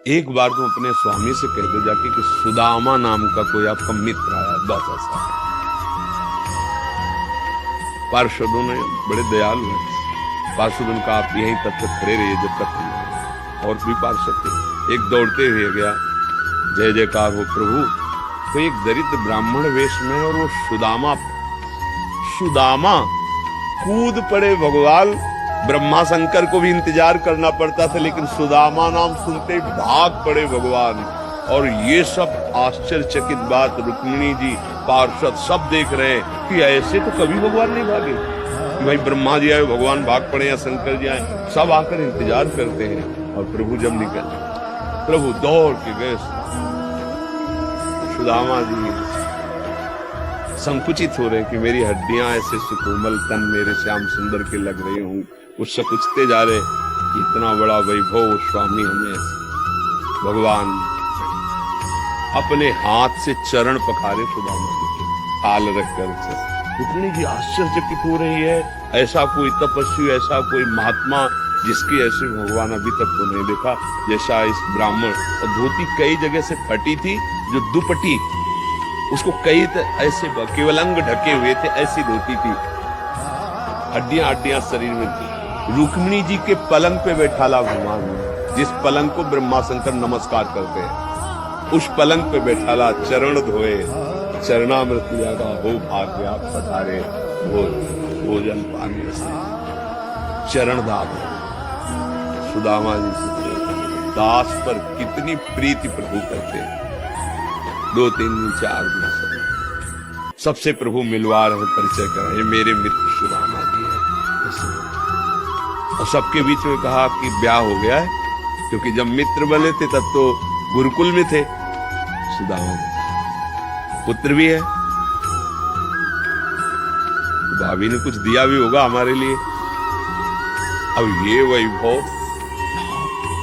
एक बार तुम अपने स्वामी से कह दो जाके कि सुदामा नाम का कोई आपका मित्र आया, बस ऐसा। पार्षदों ने बड़े दयालु हैं, पार्षदों का आप यहीं तब तक खड़े रहिए जब तक नहीं। और भी पार्षद थे, एक दौड़ते हुए गया, जय जयकार हो प्रभु। तो एक दरिद्र ब्राह्मण वेश में और वो सुदामा कूद पड़े भगवान। ब्रह्मा शंकर को भी इंतजार करना पड़ता था, लेकिन सुदामा नाम सुनते भाग पड़े भगवान। और ये सब आश्चर्यचकित बात रुक्मिणी जी, पार्षद सब देख रहे हैं कि ऐसे तो कभी भगवान नहीं भागे कि भाई ब्रह्मा जी आए भगवान भाग पड़े या शंकर जी आए, सब आकर इंतजार करते हैं। और प्रभु जब निकले, प्रभु दौड़ के गए। सुदामा जी संकुचित हो रहे कि मेरी हड्डियां ऐसे सुकोमल, तन मेरे श्याम सुंदर के लग रही हूं, उससे कुचते जा रहे। इतना बड़ा वैभव स्वामी हमें भगवान अपने हाथ से चरण पखारे सुदामा जी हाल रखकर। रुक्मिणी जी आश्चर्यचकित हो रही है, ऐसा कोई तपस्वी, ऐसा कोई महात्मा जिसकी ऐसे भगवान अभी तक तो नहीं देखा जैसा इस ब्राह्मण। और धोती कई जगह से फटी थी, जो दुपट्टी उसको कई ऐसे केवल अंग ढके हुए थे, ऐसी धोती थी, हड्डियां हड्डियां शरीर में थी। रुक्मिणी जी के पलंग पे बैठाला भगवान, जिस पलंग को ब्रह्मा शंकर नमस्कार करते हैं, उस पलंग पे बैठाला, चरण धोए, चरणामृत लिया, हो भाग्य आप पधारे, भोजन पानी से चरण दाब। सुदामा जी से दास पर कितनी प्रीति प्रभु करते हैं। 2-3 दिन 4 दिन सबसे प्रभु मिलवा रहे, परिचय कर रहे, मेरे मित्र सुदामा जी हैं। और सबके बीच में कहा कि ब्याह हो गया है, क्योंकि जब मित्र बने थे तब तो गुरुकुल में थे। सुदामा जी पुत्र भी है, भाभी ने कुछ दिया भी होगा हमारे लिए। अब ये वैभव,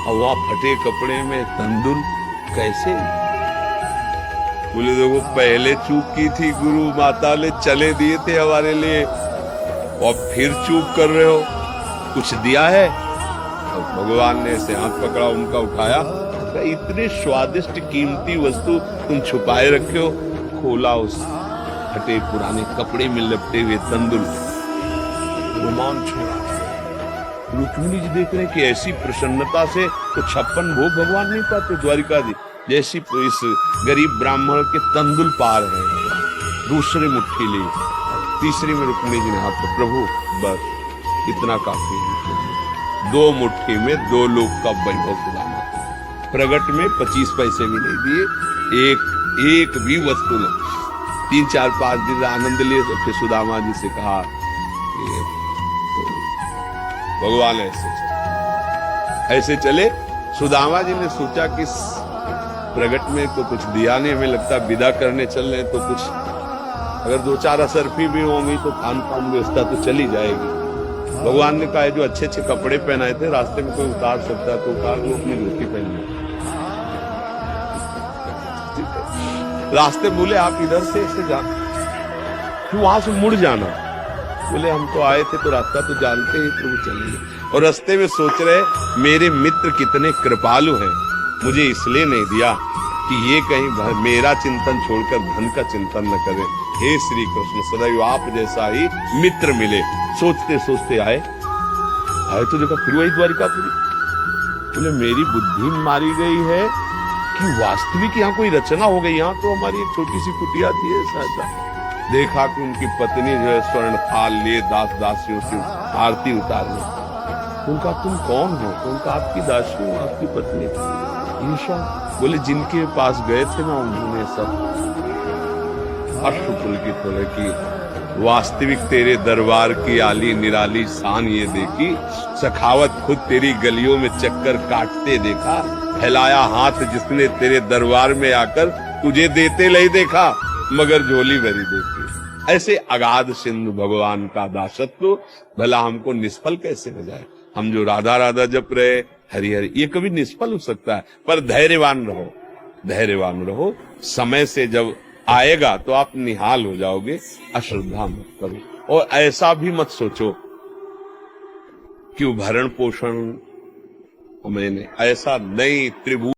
वहां फटे कपड़े में तंदुल कैसे? बोले देखो पहले चूक की थी, गुरु माता ने चले दिए थे हमारे लिए, और फिर चूक कर रहे हो, कुछ दिया है? तो भगवान ने ऐसे हाथ पकड़ा, उनका उठाया, इतने स्वादिष्ट कीमती वस्तु तुम छुपाए रखे हो। खोला, उस फटे पुराने कपड़े में लपटे हुए तंदुल, रोमांच छोड़ा। रुक्मिणी जी देख रहे कि ऐसी प्रसन्नता से तो 56 भोग भगवान नहीं पाते द्वारिका जी, जैसी इस गरीब ब्राह्मण के तंदुल पार है। दूसरे मुट्ठी ली, तीसरी में रुक्मिणी जी ने हाथ पर, प्रभु बस इतना काफी है। 2 मुट्ठी में 2 लोग का वैभव सुदामा। प्रगट में 25 पैसे भी नहीं दिए, एक भी वस्तु नहीं। 3-4-5 दिन आनंद लिए, तो फिर सुदामा जी से कहा भगवान ऐसे चले। सुदामा जी ने सोचा कि प्रगट में तो कुछ दिया नहीं, हमें लगता विदा करने चल रहे तो कुछ अगर 2-4 असरफी भी होंगी तो खान पान व्यवस्था तो चली जाएगी। भगवान ने कहा जो अच्छे अच्छे कपड़े पहनाए थे, रास्ते में कोई उतार सकता तो उतार लो, अपनी धोती पहन लो। रास्ते बोले आप इधर से ऐसे जाना, फिर वहां से मुड़ जाना। बोले हम तो आए थे तो रास्ता तो जानते ही, प्रभु चलेंगे। और रास्ते में सोच रहे मेरे मित्र कितने कृपालु हैं, मुझे इसलिए नहीं दिया कि ये कहीं मेरा चिंतन छोड़कर धन का चिंतन न करे। हे श्री कृष्ण, सदैव आप जैसा ही मित्र मिले। सोचते सोचते आए तो देखा फिर वही द्वारिकापुरी। बोले मेरी बुद्धि मारी गई है कि वास्तविक यहाँ कोई रचना हो गई। यहाँ तो हमारी एक छोटी सी कुटिया थी, ऐसा देखा कि उनकी पत्नी जो है स्वर्ण थाल लिए दास दासियों से आरती उतारने। उनका तुम कौन हो? तो उनका आपकी दासी हूँ, आपकी पत्नी। ईशा बोले जिनके पास गए थे ना, उन्होंने सब अश्रुपुलकित हो रहे कि वास्तविक तेरे दरबार की आली निराली शान ये देखी, सखावत खुद तेरी गलियों में चक्कर काटते देखा, फैलाया हाथ जिसने तेरे दरबार में आकर तुझे देते नहीं देखा, मगर झोली भरी देखी। ऐसे अगाध सिंधु भगवान का दासत्व भला हमको निष्फल कैसे हो जाए? हम जो राधा राधा जप रहे, हरि हरि, ये कभी निष्फल हो सकता है। पर धैर्यवान रहो, धैर्यवान रहो। समय से जब आएगा तो आप निहाल हो जाओगे। अश्रद्धा मत करो, और ऐसा भी मत सोचो कि भरण पोषण मैंने ऐसा नहीं। त्रिभुवन